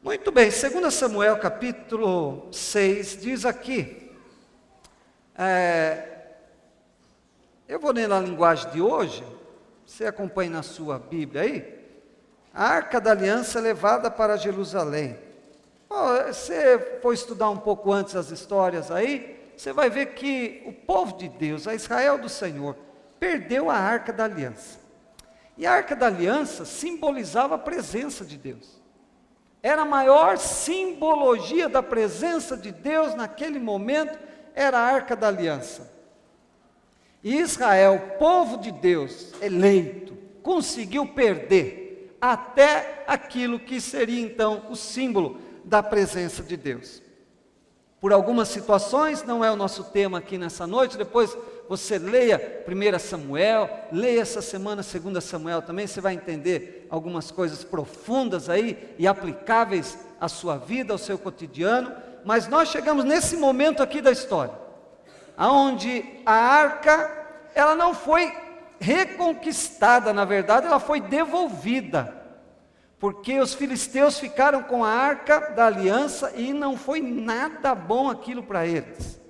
Muito bem, 2 Samuel capítulo 6 diz aqui, eu vou ler na linguagem de hoje, você acompanha na sua Bíblia aí, a Arca da Aliança é levada para Jerusalém. Você for estudar um pouco antes as histórias aí, você vai ver que o povo de Deus, a Israel do Senhor, perdeu a Arca da Aliança. E a Arca da Aliança simbolizava a presença de Deus. Era a maior simbologia da presença de Deus naquele momento, era a Arca da Aliança. E Israel, povo de Deus, eleito, conseguiu perder até aquilo que seria então o símbolo da presença de Deus. Por algumas situações, não é o nosso tema aqui nessa noite, depois você leia 1 Samuel, leia essa semana 2 Samuel também, você vai entender algumas coisas profundas aí e aplicáveis à sua vida, ao seu cotidiano, mas nós chegamos nesse momento aqui da história, onde a arca, ela não foi reconquistada, na verdade, ela foi devolvida, porque os filisteus ficaram com a Arca da Aliança e não foi nada bom aquilo para eles.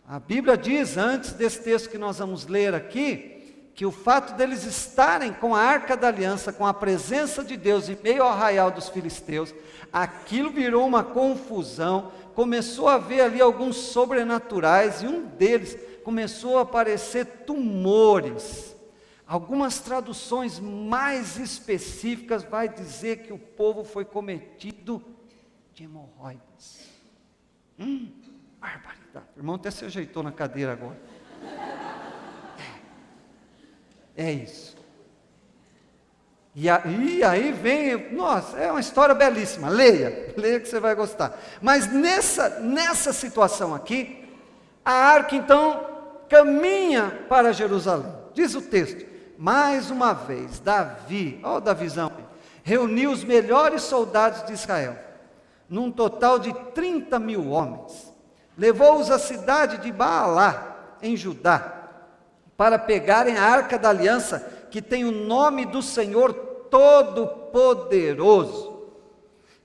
A Bíblia diz, antes desse texto que nós vamos ler aqui, que o fato deles estarem com a Arca da Aliança, com a presença de Deus em meio ao arraial dos filisteus, aquilo virou uma confusão, começou a haver ali alguns sobrenaturais, e um deles começou a aparecer tumores. Algumas traduções mais específicas vai dizer que o povo foi cometido de hemorroidas. Barbaridade. O irmão até se ajeitou na cadeira agora. É isso. E aí vem, nossa, é uma história belíssima. Leia que você vai gostar. Mas nessa situação aqui, a arca então caminha para Jerusalém. Diz o texto. Mais uma vez, Davi, olha Davizão, reuniu os melhores soldados de Israel, num total de 30.000 homens, levou-os à cidade de Baalá, em Judá, para pegarem a Arca da Aliança, que tem o nome do Senhor Todo-Poderoso,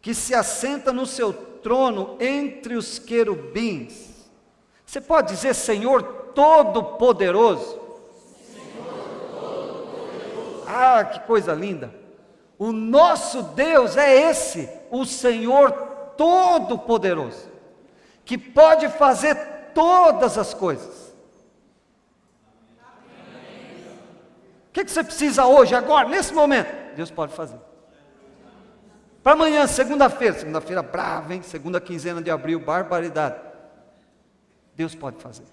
que se assenta no seu trono entre os querubins. Você pode dizer Senhor Todo-Poderoso? Ah, que coisa linda! O nosso Deus é esse, o Senhor Todo-Poderoso, que pode fazer todas as coisas. O que você precisa hoje, agora, nesse momento? Deus pode fazer. Para amanhã, segunda-feira brava, hein? Segunda quinzena de abril, barbaridade. Deus pode fazer.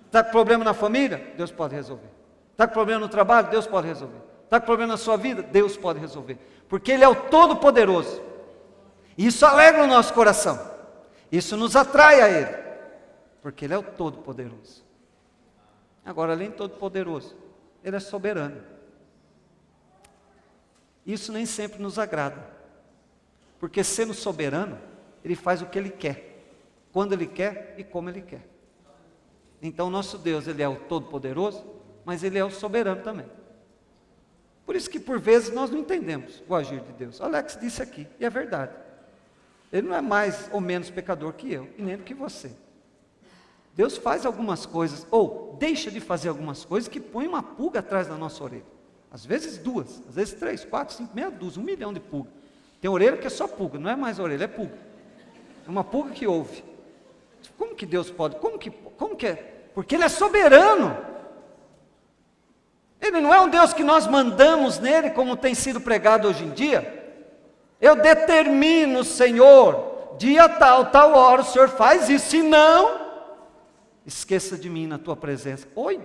Está com problema na família? Deus pode resolver. Está com problema no trabalho? Deus pode resolver. Está com problema na sua vida? Deus pode resolver. Porque Ele é o Todo-Poderoso. E isso alegra o nosso coração. Isso nos atrai a Ele. Porque Ele é o Todo-Poderoso. Agora, além de Todo-Poderoso, Ele é soberano. Isso nem sempre nos agrada. Porque sendo soberano, Ele faz o que Ele quer. Quando Ele quer e como Ele quer. Então, nosso Deus, Ele é o Todo-Poderoso, mas Ele é o soberano também. Por isso que por vezes nós não entendemos o agir de Deus. Alex disse aqui, e é verdade. Ele não é mais ou menos pecador que eu, e nem do que você. Deus faz algumas coisas, ou deixa de fazer algumas coisas que põe uma pulga atrás da nossa orelha. Às vezes 2, às vezes 3, 4, 5, meia dúzia, 1 milhão de pulga. Tem orelha que é só pulga, não é mais orelha, é pulga. É uma pulga que ouve. Como que Deus pode? Como que é? Porque Ele é soberano. Ele não é um Deus que nós mandamos nele, como tem sido pregado hoje em dia. Eu determino, Senhor, dia tal hora, o Senhor faz isso, se não, esqueça de mim na tua presença. Oi!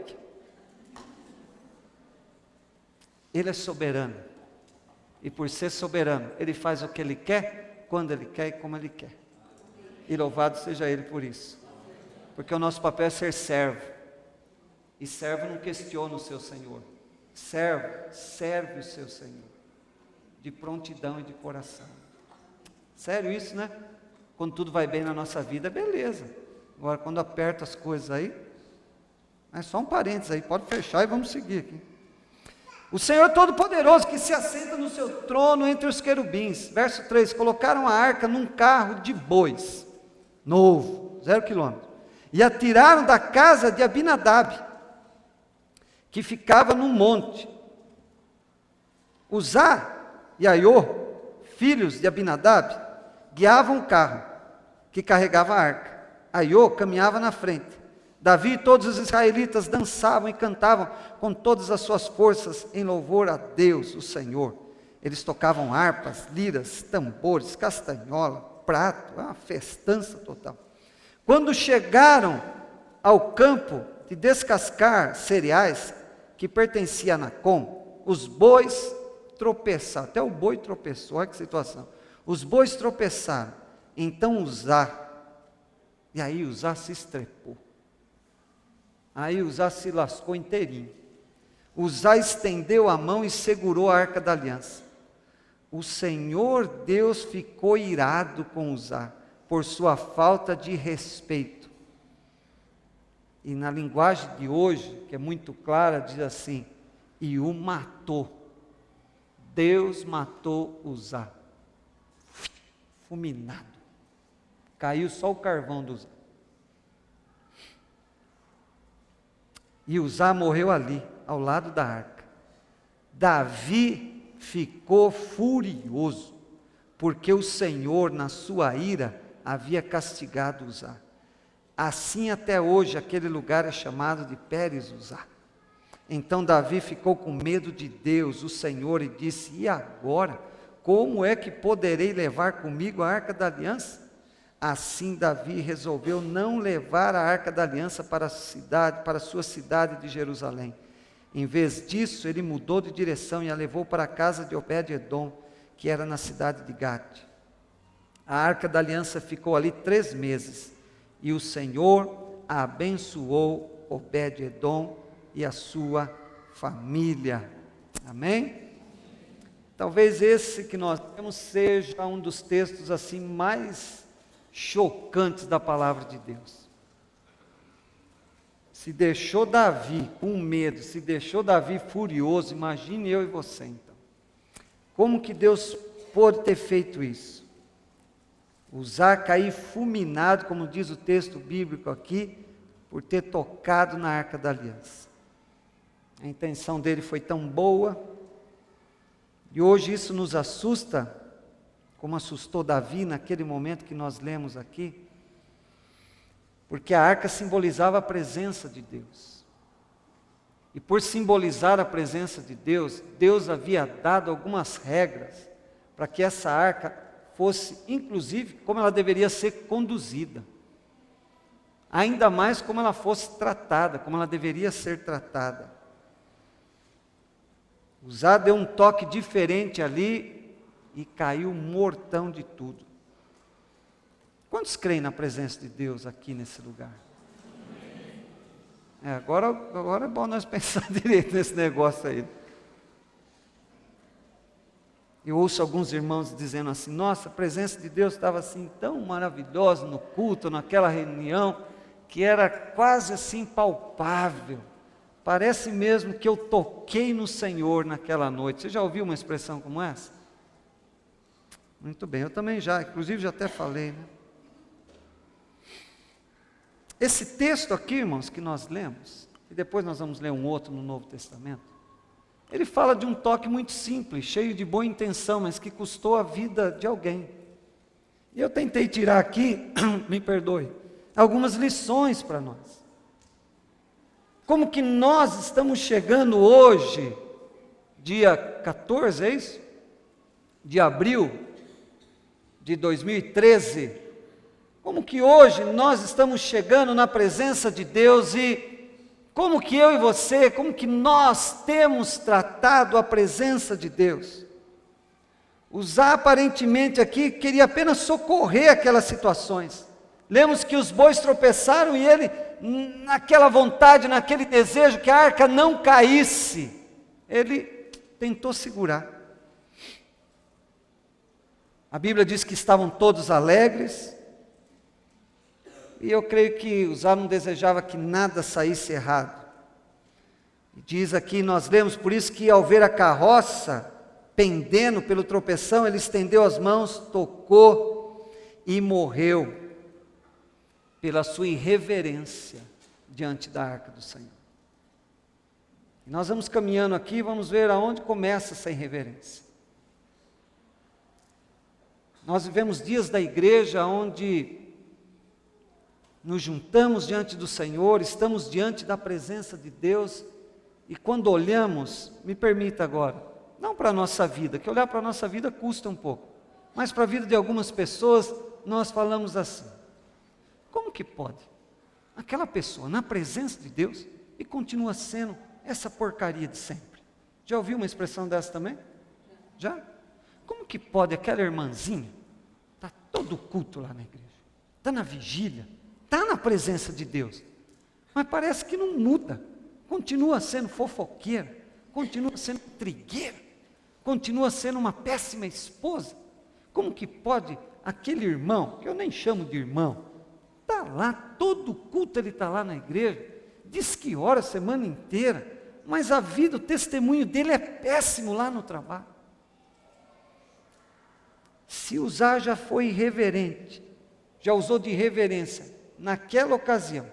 Ele é soberano. E por ser soberano, Ele faz o que Ele quer, quando Ele quer e como Ele quer. E louvado seja Ele por isso. Porque o nosso papel é ser servo. E servo não questiona o seu Senhor. Servo serve o seu Senhor. De prontidão e de coração. Sério isso, né? Quando tudo vai bem na nossa vida, beleza. Agora, quando aperta as coisas aí, é só um parênteses aí, pode fechar e vamos seguir aqui. O Senhor Todo-Poderoso que se assenta no seu trono entre os querubins. Verso 3, colocaram a arca num carro de bois, novo, 0 quilômetro, e a tiraram da casa de Abinadab, que ficava no monte. Uzá e Aiô, filhos de Abinadab, guiavam o carro, que carregava a arca. Aiô caminhava na frente. Davi e todos os israelitas dançavam e cantavam com todas as suas forças em louvor a Deus, o Senhor. Eles tocavam harpas, liras, tambores, castanhola, prato, uma festança total. Quando chegaram ao campo de descascar cereais, que pertencia a Nacon, os bois tropeçaram, até o boi tropeçou, olha que situação. Os bois tropeçaram, então Uzá, e aí Uzá se estrepou. Aí Uzá se lascou inteirinho. Uzá estendeu a mão e segurou a arca da aliança. O Senhor Deus ficou irado com Uzá, por sua falta de respeito. E na linguagem de hoje, que é muito clara, diz assim: e o matou. Deus matou Uzá. Fulminado. Caiu só o carvão do Uzá. E Uzá morreu ali, ao lado da arca. Davi ficou furioso, porque o Senhor, na sua ira, havia castigado Uzá. Assim até hoje aquele lugar é chamado de Pérez Uzá. Então Davi ficou com medo de Deus, o Senhor, e disse: e agora? Como é que poderei levar comigo a arca da aliança? Assim Davi resolveu não levar a arca da aliança para a sua cidade de Jerusalém. Em vez disso, ele mudou de direção e a levou para a casa de Obed-edom, que era na cidade de Gate. A arca da aliança ficou ali 3 meses, e o Senhor abençoou Obed-edom e a sua família. Amém? Talvez esse que nós temos seja um dos textos assim mais chocantes da palavra de Deus. Se deixou Davi com medo, se deixou Davi furioso, imagine eu e você então. Como que Deus pôde ter feito isso? Uzá cair fulminado, como diz o texto bíblico aqui, por ter tocado na arca da aliança. A intenção dele foi tão boa, e hoje isso nos assusta, como assustou Davi naquele momento que nós lemos aqui, porque a arca simbolizava a presença de Deus. E por simbolizar a presença de Deus, Deus havia dado algumas regras para que essa arca fosse, inclusive, como ela deveria ser conduzida. Ainda mais como ela fosse tratada, como ela deveria ser tratada. Uzá deu um toque diferente ali e caiu mortão de tudo. Quantos creem na presença de Deus aqui nesse lugar? Agora é bom nós pensar direito nesse negócio aí. Eu ouço alguns irmãos dizendo assim: nossa, a presença de Deus estava assim tão maravilhosa no culto, naquela reunião, que era quase assim palpável. Parece mesmo que eu toquei no Senhor naquela noite. Você já ouviu uma expressão como essa? Muito bem, eu também já, inclusive já até falei, né? Esse texto aqui, irmãos, que nós lemos, e depois nós vamos ler um outro no Novo Testamento, ele fala de um toque muito simples, cheio de boa intenção, mas que custou a vida de alguém. E eu tentei tirar aqui, me perdoe, algumas lições para nós. Como que nós estamos chegando hoje, dia 14, é isso? De abril de 2013, como que hoje nós estamos chegando na presença de Deus e como que eu e você, como que nós temos tratado a presença de Deus? Uzá aparentemente aqui queria apenas socorrer aquelas situações. Lemos que os bois tropeçaram e ele, naquela vontade, naquele desejo que a arca não caísse, ele tentou segurar. A Bíblia diz que estavam todos alegres, e eu creio que Uzá não desejava que nada saísse errado. Diz aqui, nós lemos, por isso que ao ver a carroça pendendo pelo tropeção, ele estendeu as mãos, tocou e morreu pela sua irreverência diante da arca do Senhor. E nós vamos caminhando aqui, vamos ver aonde começa essa irreverência. Nós vivemos dias da igreja onde nos juntamos diante do Senhor, estamos diante da presença de Deus, e quando olhamos, me permita agora, não para a nossa vida, que olhar para a nossa vida custa um pouco, mas para a vida de algumas pessoas, nós falamos assim: como que pode aquela pessoa na presença de Deus e continua sendo essa porcaria de sempre? Já ouviu uma expressão dessa também? Já? Como que pode aquela irmãzinha, está todo culto lá na igreja, está na vigília, está na presença de Deus, mas parece que não muda, continua sendo fofoqueira, continua sendo intrigueira, continua sendo uma péssima esposa? Como que pode aquele irmão, que eu nem chamo de irmão, está lá, todo culto ele está lá na igreja, diz que ora a semana inteira, mas a vida, o testemunho dele é péssimo lá no trabalho. Se usar já foi irreverente, já usou de irreverência naquela ocasião,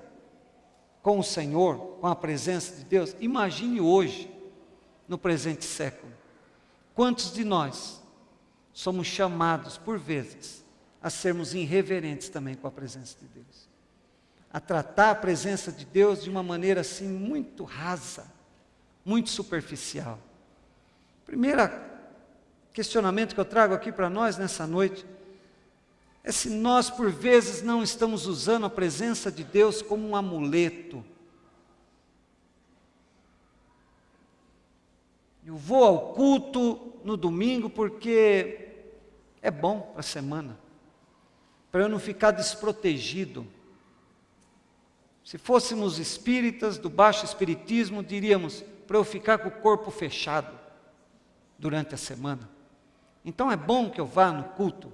com o Senhor, com a presença de Deus, imagine hoje, no presente século, quantos de nós somos chamados, por vezes, a sermos irreverentes também com a presença de Deus, a tratar a presença de Deus de uma maneira assim, muito rasa, muito superficial. Primeiro questionamento que eu trago aqui para nós nessa noite, é se nós por vezes não estamos usando a presença de Deus como um amuleto. Eu vou ao culto no domingo porque é bom para a semana, para eu não ficar desprotegido. Se fôssemos espíritas do baixo espiritismo, diríamos, para eu ficar com o corpo fechado durante a semana. Então é bom que eu vá no culto,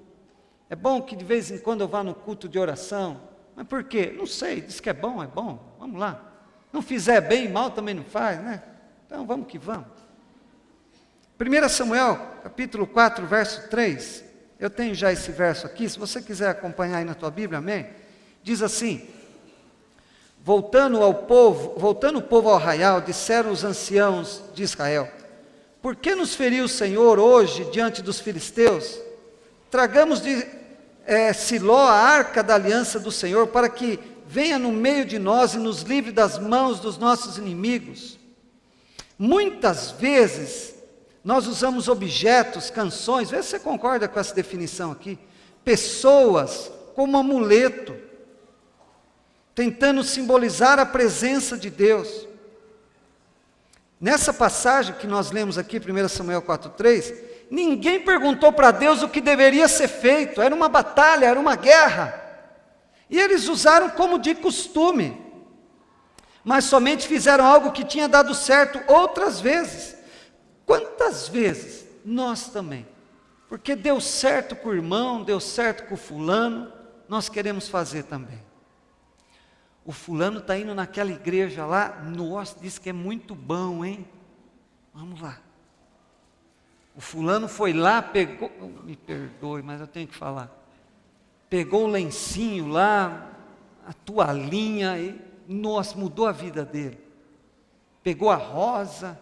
é bom que de vez em quando eu vá no culto de oração. Mas por quê? Não sei, diz que é bom, vamos lá. Não fizer bem, mal também não faz, né? Então vamos que vamos. 1 Samuel, capítulo 4, verso 3, eu tenho já esse verso aqui, se você quiser acompanhar aí na tua Bíblia, amém? Diz assim: voltando o povo ao arraial, disseram os anciãos de Israel: por que nos feriu o Senhor hoje diante dos filisteus? Tragamos de Siló a arca da aliança do Senhor, para que venha no meio de nós e nos livre das mãos dos nossos inimigos. Muitas vezes nós usamos objetos, canções, vê se você concorda com essa definição aqui, pessoas como amuleto, tentando simbolizar a presença de Deus. Nessa passagem que nós lemos aqui, 1 Samuel 4,3, ninguém perguntou para Deus o que deveria ser feito, era uma batalha, era uma guerra, e eles usaram como de costume, mas somente fizeram algo que tinha dado certo outras vezes. Quantas vezes nós também, porque deu certo com o irmão, deu certo com o fulano, nós queremos fazer também. O fulano está indo naquela igreja lá, nossa, diz que é muito bom, hein? Vamos lá. O fulano foi lá, pegou, me perdoe, mas eu tenho que falar, pegou o lencinho lá, a toalhinha, e, nossa, mudou a vida dele. Pegou a rosa,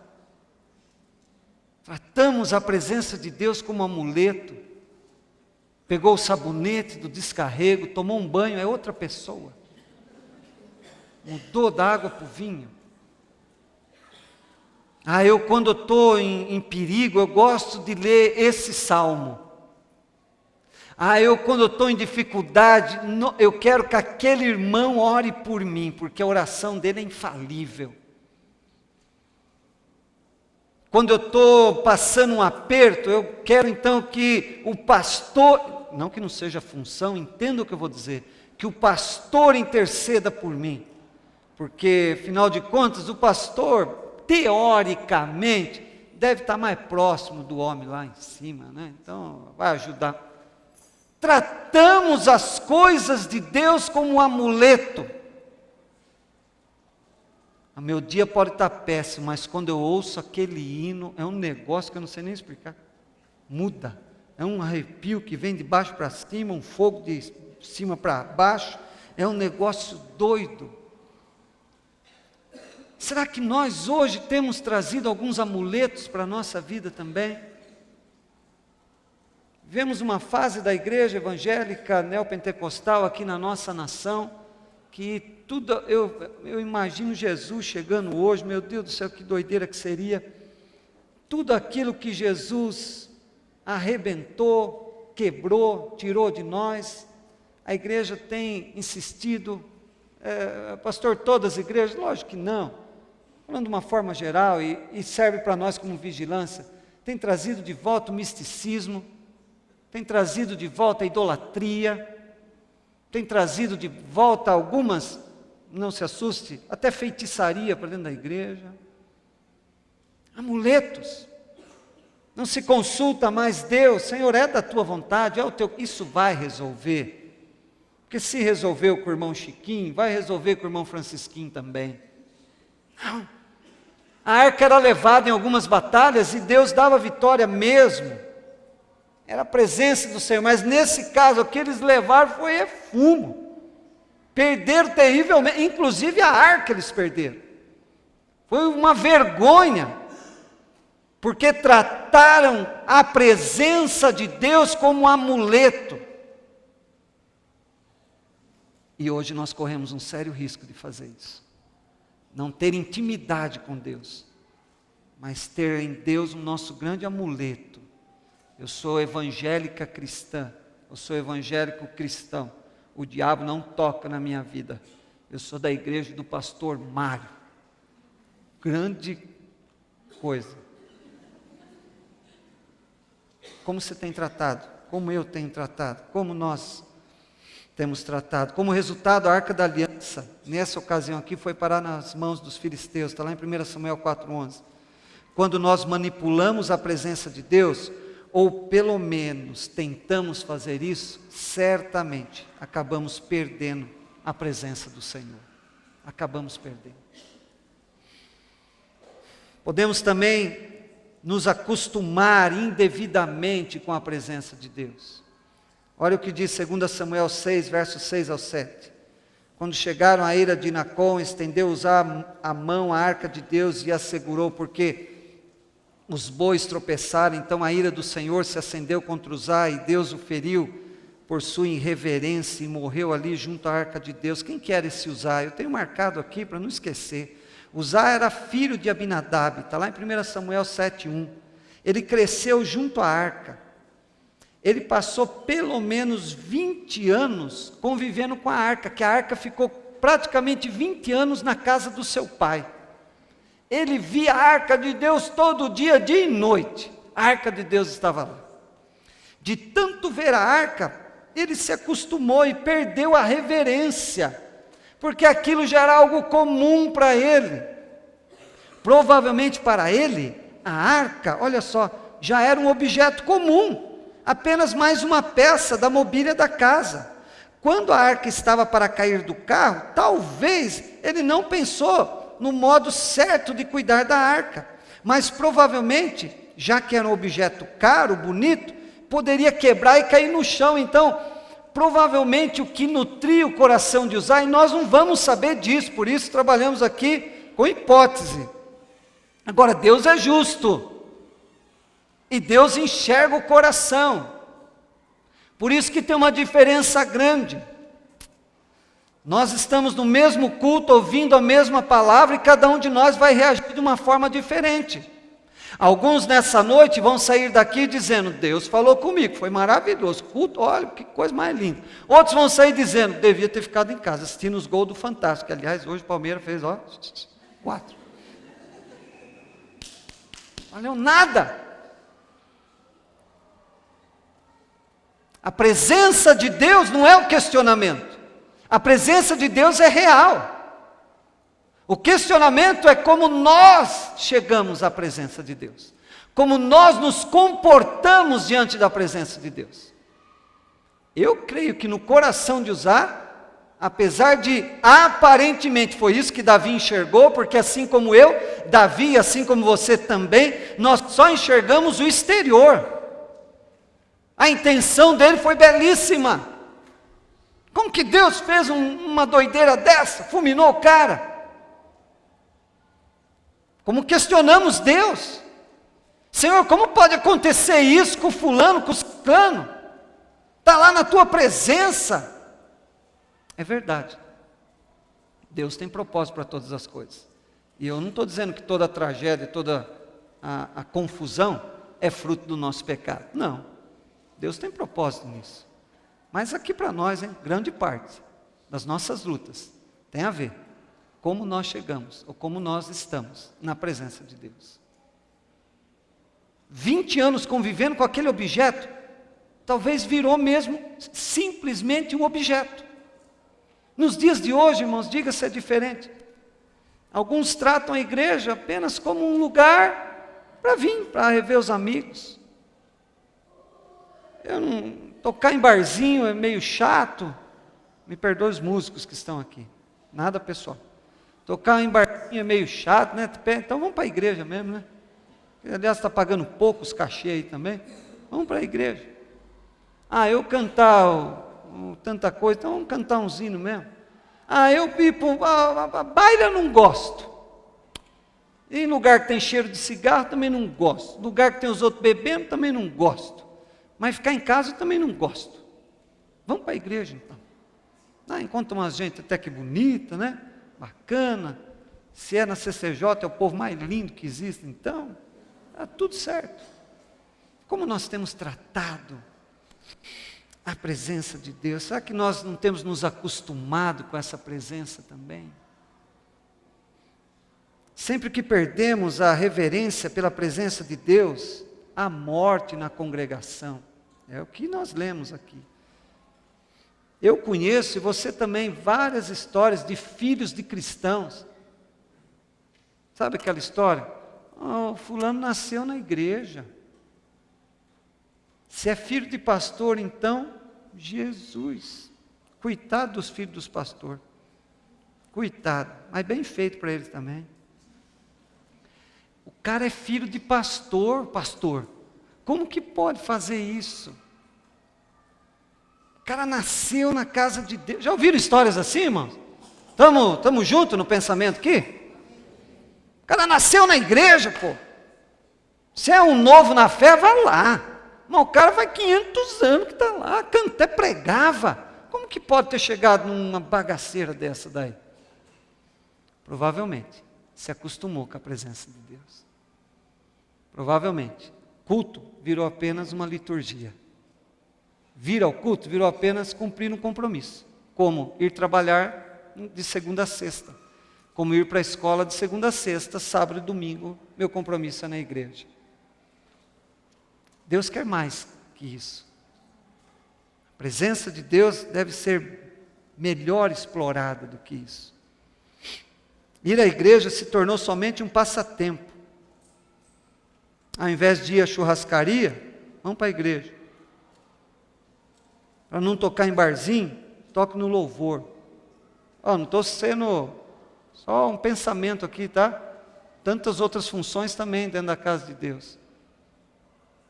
tratamos a presença de Deus como amuleto, pegou o sabonete do descarrego, tomou um banho, é outra pessoa. Mudou da água para o vinho. Eu quando estou em perigo, eu gosto de ler esse salmo. Eu quando estou em dificuldade, eu quero que aquele irmão ore por mim, porque a oração dele é infalível. Quando eu estou passando um aperto, eu quero então que o pastor, não que não seja função, entenda o que eu vou dizer, que o pastor interceda por mim. Porque, afinal de contas, o pastor, teoricamente, deve estar mais próximo do homem lá em cima, né? Então, vai ajudar. Tratamos as coisas de Deus como um amuleto. O meu dia pode estar péssimo, mas quando eu ouço aquele hino, é um negócio que eu não sei nem explicar. Muda. É um arrepio que vem de baixo para cima, um fogo de cima para baixo. É um negócio doido. Será que nós hoje temos trazido alguns amuletos para a nossa vida também? Vivemos uma fase da igreja evangélica neopentecostal aqui na nossa nação, que tudo, eu imagino Jesus chegando hoje, meu Deus do céu, que doideira que seria. Tudo aquilo que Jesus arrebentou, quebrou, tirou de nós, a igreja tem insistido, pastor, todas as igrejas? Lógico que não, falando de uma forma geral, e serve para nós como vigilância, tem trazido de volta o misticismo, tem trazido de volta a idolatria, tem trazido de volta algumas, não se assuste, até feitiçaria para dentro da igreja, amuletos, não se consulta mais Deus, Senhor, é da tua vontade, é o teu, isso vai resolver, porque se resolveu com o irmão Chiquinho, vai resolver com o irmão Francisquinho também. Não, a arca era levada em algumas batalhas e Deus dava vitória mesmo, era a presença do Senhor, mas nesse caso, o que eles levaram foi fumo, perderam terrivelmente, inclusive a arca eles perderam, foi uma vergonha, porque trataram a presença de Deus como um amuleto, e hoje nós corremos um sério risco de fazer isso, não ter intimidade com Deus, mas ter em Deus o nosso grande amuleto. Eu sou evangélica cristã, eu sou evangélico cristão, o diabo não toca na minha vida, eu sou da igreja do pastor Mário, grande coisa. Como você tem tratado? Como eu tenho tratado? Como nós temos tratado? Como resultado, a Arca da Aliança, nessa ocasião aqui, foi parar nas mãos dos filisteus, está lá em 1 Samuel 4,11. Quando nós manipulamos a presença de Deus, ou pelo menos tentamos fazer isso, certamente acabamos perdendo a presença do Senhor. Acabamos perdendo. Podemos também nos acostumar indevidamente com a presença de Deus. Olha o que diz 2 Samuel 6, versos 6 ao 7. Quando chegaram à eira de Nacon, estendeu a mão à arca de Deus e a segurou, porque os bois tropeçaram, então a ira do Senhor se acendeu contra Uzá, e Deus o feriu por sua irreverência, e morreu ali junto à arca de Deus. Quem que era esse Uzá? Eu tenho marcado aqui para não esquecer. Uzá era filho de Abinadab, está lá em 1 Samuel 7,1. Ele cresceu junto à arca, ele passou pelo menos 20 anos convivendo com a arca, que a arca ficou praticamente 20 anos na casa do seu pai. Ele via a arca de Deus todo dia e noite. A arca de Deus estava lá. De tanto ver a arca, ele se acostumou e perdeu a reverência, porque aquilo já era algo comum para ele. Provavelmente para ele, a arca, olha só, já era um objeto comum, apenas mais uma peça da mobília da casa. Quando a arca estava para cair do carro, talvez ele não pensou no modo certo de cuidar da arca, mas provavelmente, já que era um objeto caro, bonito, poderia quebrar e cair no chão. Então, provavelmente o que nutria o coração de Uzá, e nós não vamos saber disso, por isso trabalhamos aqui com hipótese. Agora, Deus é justo, e Deus enxerga o coração, por isso que tem uma diferença grande. Nós estamos no mesmo culto, ouvindo a mesma palavra, e cada um de nós vai reagir de uma forma diferente. Alguns nessa noite vão sair daqui dizendo, Deus falou comigo, foi maravilhoso, culto, olha que coisa mais linda. Outros vão sair dizendo, devia ter ficado em casa, assistindo os gols do Fantástico, aliás, hoje o Palmeiras fez, 4. Valeu nada. A presença de Deus não é o questionamento. A presença de Deus é real. O questionamento é como nós chegamos à presença de Deus, como nós nos comportamos diante da presença de Deus. Eu creio que no coração de Uzá apesar de aparentemente, foi isso que Davi enxergou, porque assim como eu, Davi, assim como você também, nós só enxergamos o exterior. A intenção dele foi belíssima. Como que Deus fez uma doideira dessa? Fulminou o cara. Como questionamos Deus? Senhor, como pode acontecer isso com fulano, com ciclano? Está lá na tua presença. É verdade. Deus tem propósito para todas as coisas. E eu não estou dizendo que toda a tragédia, toda a confusão é fruto do nosso pecado. Não. Deus tem propósito nisso. Mas aqui para nós, grande parte das nossas lutas tem a ver como nós chegamos, ou como nós estamos na presença de Deus. 20 anos convivendo com aquele objeto, talvez virou mesmo simplesmente um objeto. Nos dias de hoje, irmãos, diga-se é diferente. Alguns tratam a igreja apenas como um lugar para vir, para rever os amigos. Tocar em barzinho é meio chato. Me perdoe os músicos que estão aqui. Nada pessoal. Tocar em barzinho é meio chato, né? Então vamos para a igreja mesmo, né? Aliás, está pagando pouco os cachê aí também. Vamos para a igreja. Eu cantar tanta coisa, então vamos cantar um hino mesmo. Eu baile eu não gosto. Em lugar que tem cheiro de cigarro também não gosto. Lugar que tem os outros bebendo também não gosto. Mas ficar em casa eu também não gosto. Vamos para a igreja então. Encontra uma gente até que bonita, né? Bacana. Se é na CCJ, é o povo mais lindo que existe, então, está tudo certo. Como nós temos tratado a presença de Deus? Será que nós não temos nos acostumado com essa presença também? Sempre que perdemos a reverência pela presença de Deus, há morte na congregação. É o que nós lemos aqui. Eu conheço, e você também, várias histórias de filhos de cristãos. Sabe aquela história? Fulano nasceu na igreja. Se é filho de pastor, então, Jesus. Coitado dos filhos dos pastores. Coitado, mas bem feito para eles também. O cara é filho de pastor. Como que pode fazer isso? O cara nasceu na casa de Deus. Já ouviram histórias assim, irmãos? Estamos juntos no pensamento aqui? O cara nasceu na igreja, pô. Se é um novo na fé, vai lá. Mas o cara vai 500 anos que está lá, até pregava. Como que pode ter chegado numa bagaceira dessa daí? Provavelmente se acostumou com a presença de Deus. Provavelmente. Culto virou apenas uma liturgia. Vir ao culto virou apenas cumprir um compromisso. Como ir trabalhar de segunda a sexta. Como ir para a escola de segunda a sexta, sábado e domingo, meu compromisso é na igreja. Deus quer mais que isso. A presença de Deus deve ser melhor explorada do que isso. Ir à igreja se tornou somente um passatempo. Ao invés de ir à churrascaria, vamos para a igreja. Para não tocar em barzinho, toque no louvor. Não estou sendo só um pensamento aqui, tá? Tantas outras funções também dentro da casa de Deus.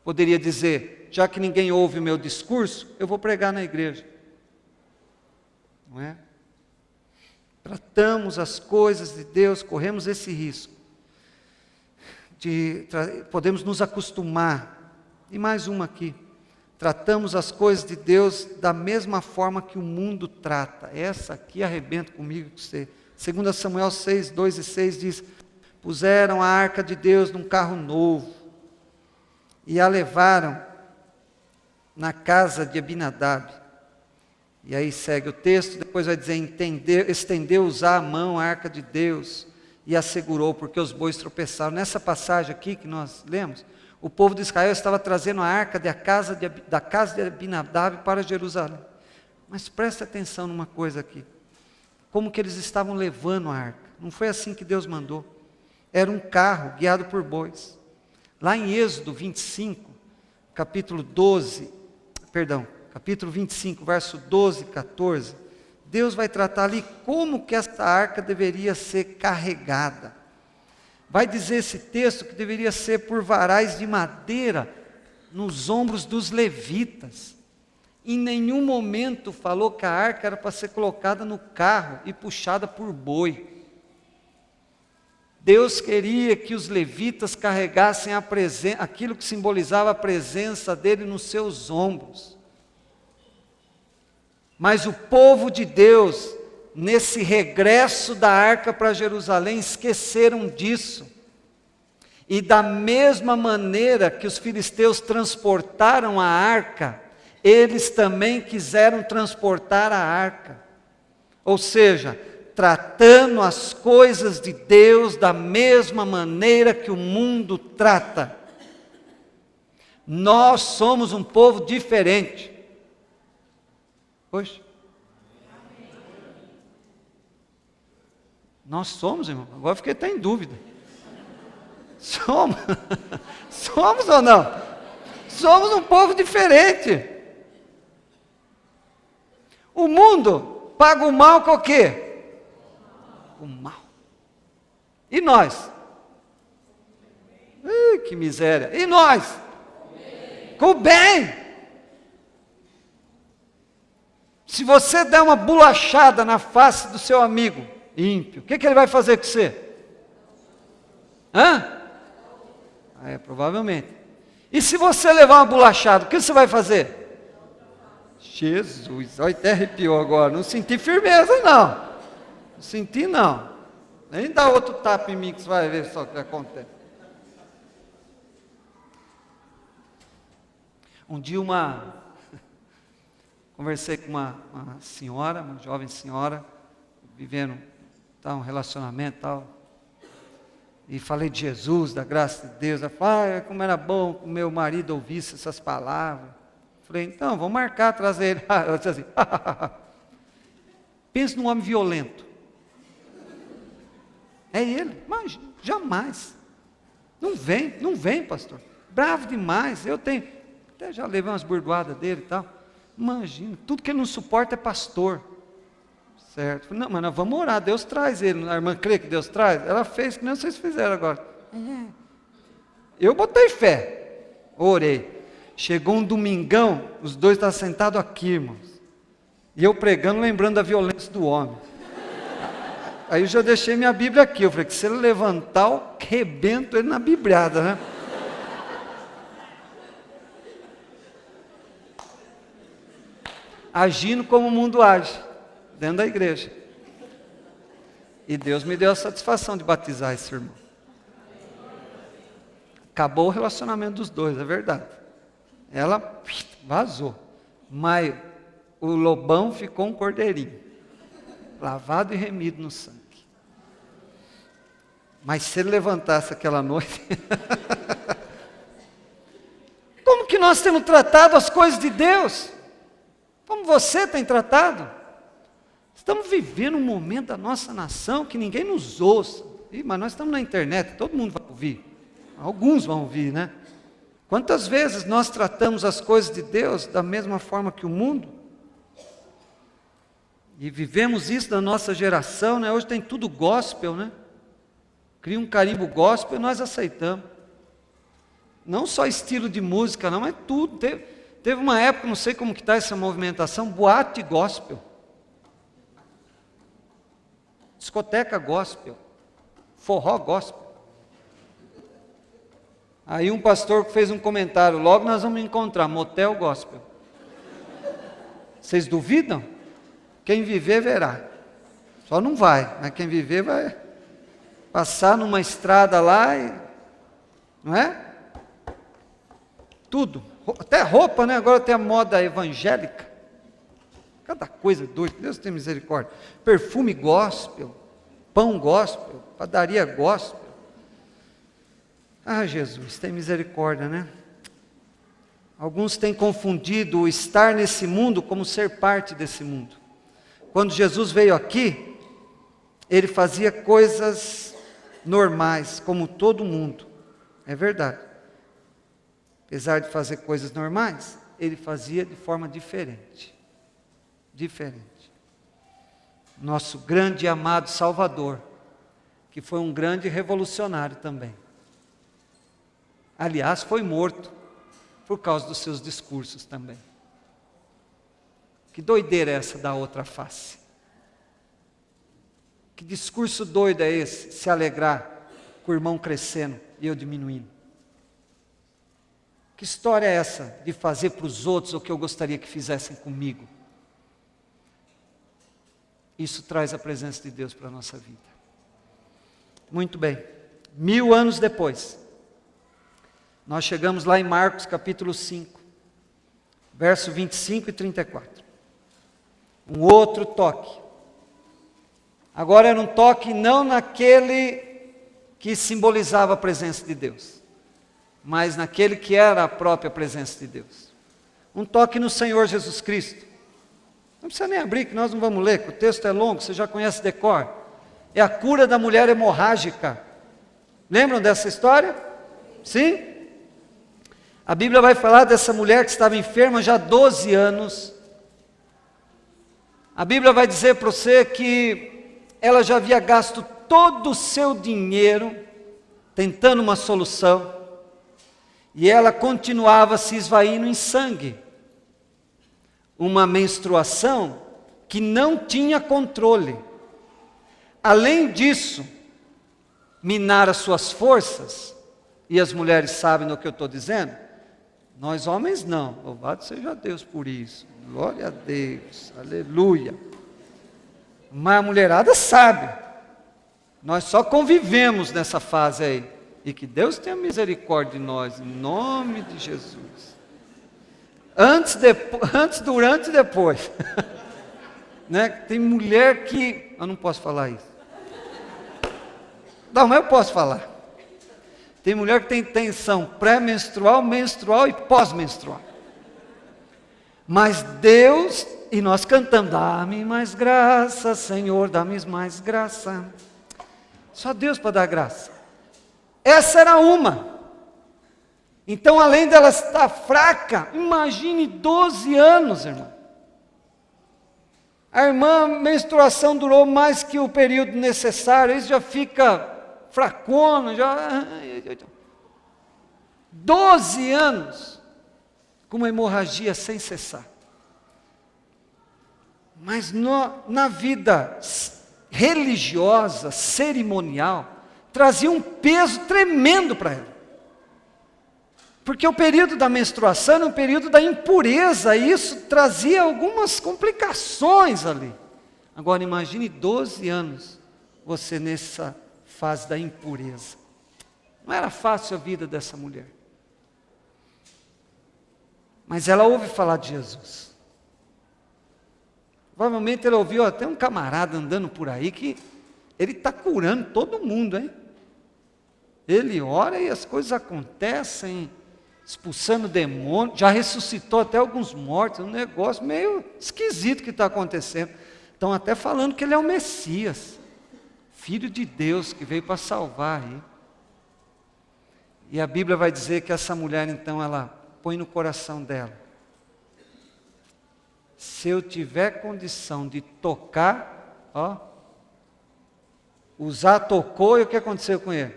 Poderia dizer, já que ninguém ouve o meu discurso, eu vou pregar na igreja. Não é? Tratamos as coisas de Deus, corremos esse risco. Podemos nos acostumar. E mais uma aqui. Tratamos as coisas de Deus da mesma forma que o mundo trata. Essa aqui arrebenta comigo com você. 2 Samuel 6, 2 e 6 diz, puseram a arca de Deus num carro novo e a levaram na casa de Abinadab. E aí segue o texto, depois vai dizer, estendeu-os a mão a arca de Deus e a segurou, porque os bois tropeçaram. Nessa passagem aqui que nós lemos, o povo de Israel estava trazendo a arca da casa de Abinadab para Jerusalém. Mas presta atenção numa coisa aqui. Como que eles estavam levando a arca? Não foi assim que Deus mandou. Era um carro guiado por bois. Lá em Êxodo 25, capítulo 25, verso 12 e 14, Deus vai tratar ali como que essa arca deveria ser carregada. Vai dizer esse texto que deveria ser por varais de madeira nos ombros dos levitas. Em nenhum momento falou que a arca era para ser colocada no carro e puxada por boi. Deus queria que os levitas carregassem aquilo que simbolizava a presença dele nos seus ombros. Mas o povo de Deus, nesse regresso da arca para Jerusalém, esqueceram disso. E da mesma maneira que os filisteus transportaram a arca, eles também quiseram transportar a arca. Ou seja, tratando as coisas de Deus da mesma maneira que o mundo trata. Nós somos um povo diferente. Poxa. Nós somos, irmão. Agora fiquei até em dúvida. Somos. Somos ou não? Somos um povo diferente. O mundo paga o mal com o quê? O mal. E nós? Que miséria. E nós? Com o bem. Se você der uma bolachada na face do seu amigo ímpio, o que ele vai fazer com você? Provavelmente. E se você levar uma bolachada, o que você vai fazer? Jesus, olha, até arrepiou agora. Não senti firmeza, não. Não senti, não. Nem dá outro tapa em mim que você vai ver só o que acontece. Um dia conversei com uma senhora, uma jovem senhora, vivendo um relacionamento e tal, e falei de Jesus, da graça de Deus. Ela falou, como era bom que o meu marido ouvisse essas palavras. Falei, então, vamos marcar, trazer ele. Ela disse assim, pensa num homem violento. É ele, mas jamais. Não vem, pastor. Bravo demais, até já levei umas burdoadas dele e tal. Imagina, tudo que ele não suporta é pastor. Certo? Falei, não, mas nós vamos orar, Deus traz ele. A irmã crê que Deus traz? Ela fez, que nem vocês fizeram agora. Eu botei fé, orei. Chegou um domingão, os dois estavam sentados aqui, irmãos. E eu pregando, lembrando da violência do homem. Aí eu já deixei minha Bíblia aqui. Eu falei que se ele levantar, eu rebento ele na bibliada, né? Agindo como o mundo age, dentro da igreja. E Deus me deu a satisfação de batizar esse irmão. Acabou o relacionamento dos dois, é verdade. Ela vazou, mas o lobão ficou um cordeirinho, lavado e remido no sangue. Mas se ele levantasse aquela noite, como que nós temos tratado as coisas de Deus? Como você tem tratado? Estamos vivendo um momento da nossa nação que ninguém nos ouça. Mas nós estamos na internet, todo mundo vai ouvir. Alguns vão ouvir, né? Quantas vezes nós tratamos as coisas de Deus da mesma forma que o mundo? E vivemos isso na nossa geração, né? Hoje tem tudo gospel, né? Cria um carimbo gospel e nós aceitamos. Não só estilo de música, não, mas tudo. Teve uma época, não sei como que está essa movimentação, boate gospel. Discoteca gospel. Forró gospel. Aí um pastor fez um comentário, logo nós vamos encontrar motel gospel. Vocês duvidam? Quem viver verá. Só não vai, mas quem viver vai passar numa estrada lá e... Não é? Tudo. Até roupa, né? Agora tem a moda evangélica. Cada coisa doida, Deus tem misericórdia. Perfume gospel, pão gospel, padaria gospel. Jesus, tem misericórdia, né? Alguns têm confundido o estar nesse mundo como ser parte desse mundo. Quando Jesus veio aqui, ele fazia coisas normais, como todo mundo. É verdade. Apesar de fazer coisas normais, ele fazia de forma diferente. Diferente. nosso grande e amado Salvador, que foi um grande revolucionário também. Aliás, foi morto por causa dos seus discursos também. Que doideira é essa da outra face? Que discurso doido é esse, se alegrar com o irmão crescendo e eu diminuindo? Que história é essa de fazer para os outros o que eu gostaria que fizessem comigo? Isso traz a presença de Deus para a nossa vida. Muito bem, 1000 anos depois, nós chegamos lá em Marcos capítulo 5, verso 25 e 34. Um outro toque. Agora era um toque não naquele que simbolizava a presença de Deus, mas naquele que era a própria presença de Deus. Um toque no Senhor Jesus Cristo. Não precisa nem abrir, que nós não vamos ler, que o texto é longo, você já conhece de cor. É a cura da mulher hemorrágica. Lembram dessa história? Sim? A Bíblia vai falar dessa mulher que estava enferma já há 12 anos. A Bíblia vai dizer para você que ela já havia gasto todo o seu dinheiro tentando uma solução, e ela continuava se esvaindo em sangue. Uma menstruação que não tinha controle. Além disso, minar as suas forças, e as mulheres sabem do que eu estou dizendo, nós homens não, louvado seja Deus por isso, glória a Deus, aleluia. Mas a mulherada sabe, nós só convivemos nessa fase aí, e que Deus tenha misericórdia de nós, em nome de Jesus. Antes, durante e depois. Né? Tem mulher que, eu não posso falar isso. Não, mas eu posso falar. Tem mulher que tem tensão pré-menstrual, menstrual e pós-menstrual. Mas Deus, e nós cantamos, dá-me mais graça, Senhor, dá-me mais graça. Só Deus para dar graça. Essa era uma. Então, além dela estar fraca, imagine 12 anos, irmão. A irmã, a menstruação durou mais que o período necessário, isso já fica fracona, já... 12 anos com uma hemorragia sem cessar. Mas na vida religiosa, cerimonial, trazia um peso tremendo para ela. Porque o período da menstruação era um período da impureza, e isso trazia algumas complicações ali. Agora imagine 12 anos, você nessa fase da impureza. Não era fácil a vida dessa mulher. Mas ela ouve falar de Jesus. Provavelmente ela ouviu até um camarada andando por aí que ele está curando todo mundo, hein? Ele ora e as coisas acontecem, expulsando demônio, já ressuscitou até alguns mortos, um negócio meio esquisito que está acontecendo. Estão até falando que ele é o Messias, Filho de Deus, que veio para salvar aí. E a Bíblia vai dizer que essa mulher, então, ela põe no coração dela: se eu tiver condição de tocar, tocou, e o que aconteceu com ele?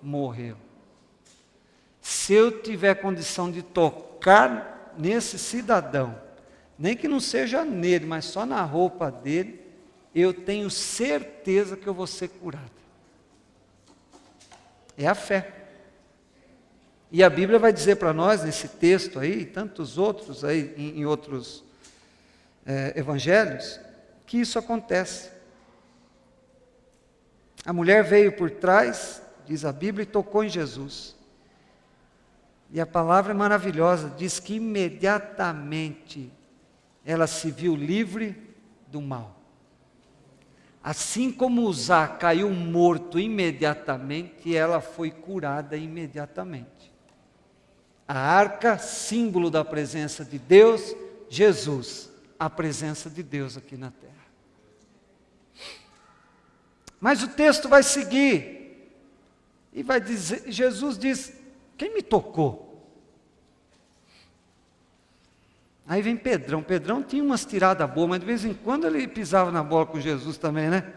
Morreu. Se eu tiver condição de tocar nesse cidadão, nem que não seja nele, mas só na roupa dele, eu tenho certeza que eu vou ser curado. É a fé. E a Bíblia vai dizer para nós, nesse texto aí, e tantos outros aí, em outros evangelhos, que isso acontece. A mulher veio por trás, diz a Bíblia, e tocou em Jesus. E a palavra é maravilhosa, diz que imediatamente ela se viu livre do mal. Assim como Uzá caiu morto imediatamente, ela foi curada imediatamente. A arca, símbolo da presença de Deus, Jesus, a presença de Deus aqui na terra. Mas o texto vai seguir, e vai dizer, Jesus diz: quem me tocou? Aí vem Pedrão. Pedrão tinha umas tiradas boas, mas de vez em quando ele pisava na bola com Jesus também, né?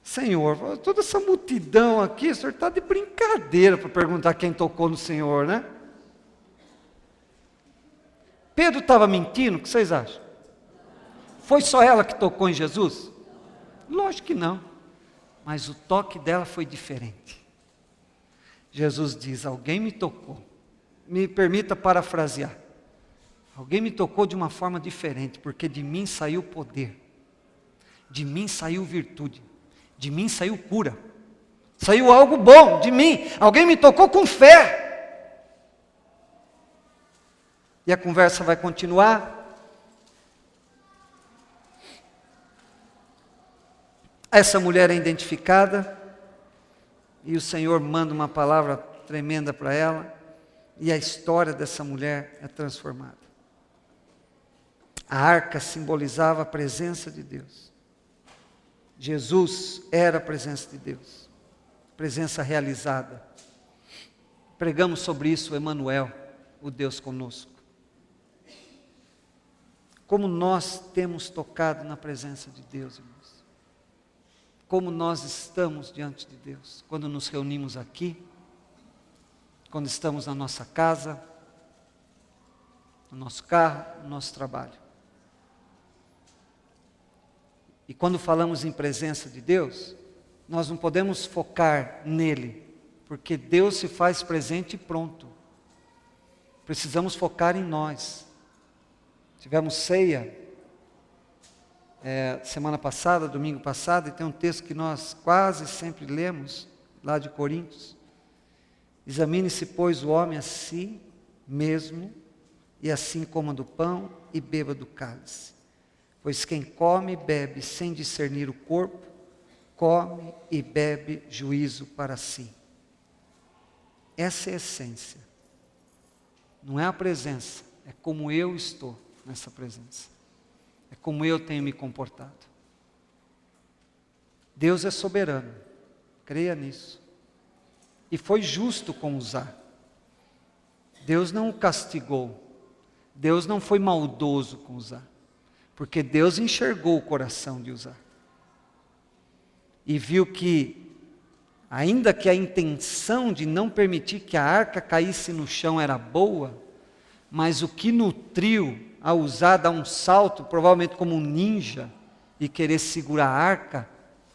Senhor, toda essa multidão aqui, o senhor está de brincadeira para perguntar quem tocou no Senhor, né? Pedro estava mentindo, o que vocês acham? Foi só ela que tocou em Jesus? Lógico que não, mas o toque dela foi diferente. Jesus diz, alguém me tocou, me permita parafrasear, alguém me tocou de uma forma diferente, porque de mim saiu poder, de mim saiu virtude, de mim saiu cura, saiu algo bom de mim, alguém me tocou com fé. E a conversa vai continuar. Essa mulher é identificada, e o Senhor manda uma palavra tremenda para ela, e a história dessa mulher é transformada. A arca simbolizava a presença de Deus. Jesus era a presença de Deus, presença realizada. Pregamos sobre isso, Emanuel, o Deus conosco. Como nós temos tocado na presença de Deus, irmãos. Como nós estamos diante de Deus, quando nos reunimos aqui, quando estamos na nossa casa, no nosso carro, no nosso trabalho. E quando falamos em presença de Deus, nós não podemos focar nele, porque Deus se faz presente e pronto. Precisamos focar em nós. Tivemos ceia semana passada, domingo passado, e tem um texto que nós quase sempre lemos, lá de Coríntios. Examine-se, pois, o homem a si mesmo, e assim coma do pão e beba do cálice. Pois quem come e bebe sem discernir o corpo, come e bebe juízo para si. Essa é a essência. Não é a presença, é como eu estou nessa presença. É como eu tenho me comportado. Deus é soberano, creia nisso. E foi justo com Uzá. Deus não o castigou. Deus não foi maldoso com Uzá. Porque Deus enxergou o coração de Uzá. E viu que, ainda que a intenção de não permitir que a arca caísse no chão era boa, mas o que nutriu a Uzá dar um salto, provavelmente como um ninja, e querer segurar a arca,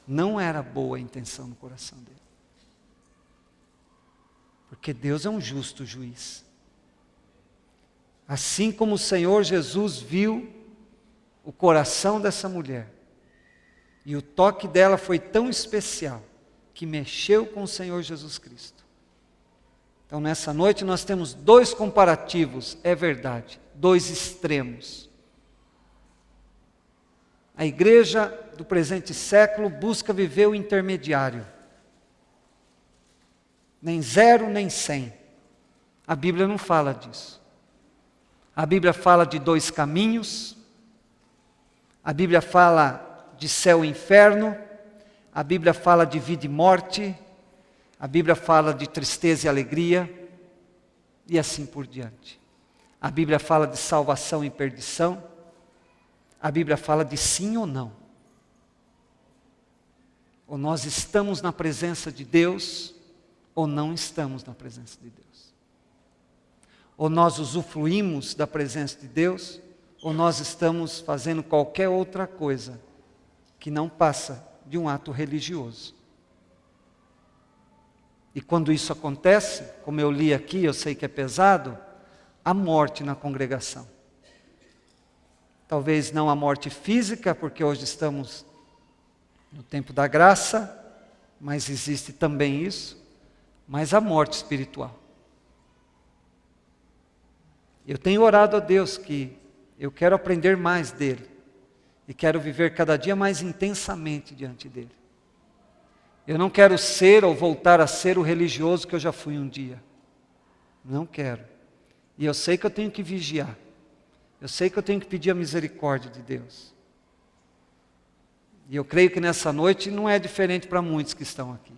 não era boa a intenção no coração dele. Porque Deus é um justo juiz. Assim como o Senhor Jesus viu o coração dessa mulher, e o toque dela foi tão especial, que mexeu com o Senhor Jesus Cristo. Então nessa noite nós temos dois comparativos, é verdade, dois extremos. A igreja do presente século busca viver o intermediário. Nem 0, nem 100. A Bíblia não fala disso. A Bíblia fala de dois caminhos. A Bíblia fala de céu e inferno. A Bíblia fala de vida e morte. A Bíblia fala de tristeza e alegria. E assim por diante. A Bíblia fala de salvação e perdição. A Bíblia fala de sim ou não. Ou nós estamos na presença de Deus, ou não estamos na presença de Deus. Ou nós usufruímos da presença de Deus, ou nós estamos fazendo qualquer outra coisa que não passa de um ato religioso. E quando isso acontece, como eu li aqui, eu sei que é pesado, há morte na congregação. Talvez não a morte física, porque hoje estamos no tempo da graça, mas existe também isso, mas a morte espiritual. Eu tenho orado a Deus que eu quero aprender mais dele, e quero viver cada dia mais intensamente diante dele. Eu não quero ser ou voltar a ser o religioso que eu já fui um dia. Não quero. E eu sei que eu tenho que vigiar. Eu sei que eu tenho que pedir a misericórdia de Deus. E eu creio que nessa noite não é diferente para muitos que estão aqui.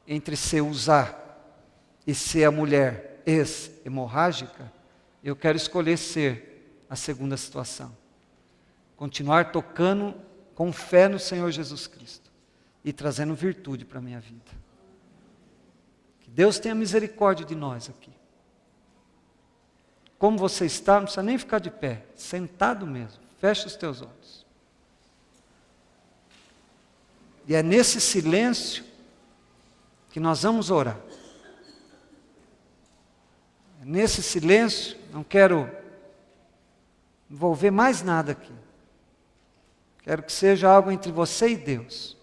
Entre ser Uzá e ser a mulher ex-hemorrágica, Eu quero escolher ser a segunda situação. Continuar tocando com fé no Senhor Jesus Cristo e trazendo virtude para a minha vida. Que Deus tenha misericórdia de nós aqui. Como você está, não precisa nem ficar de pé, sentado mesmo. Feche os teus olhos. E é nesse silêncio que nós vamos orar. É nesse silêncio, não quero envolver mais nada aqui. Quero que seja algo entre você e Deus.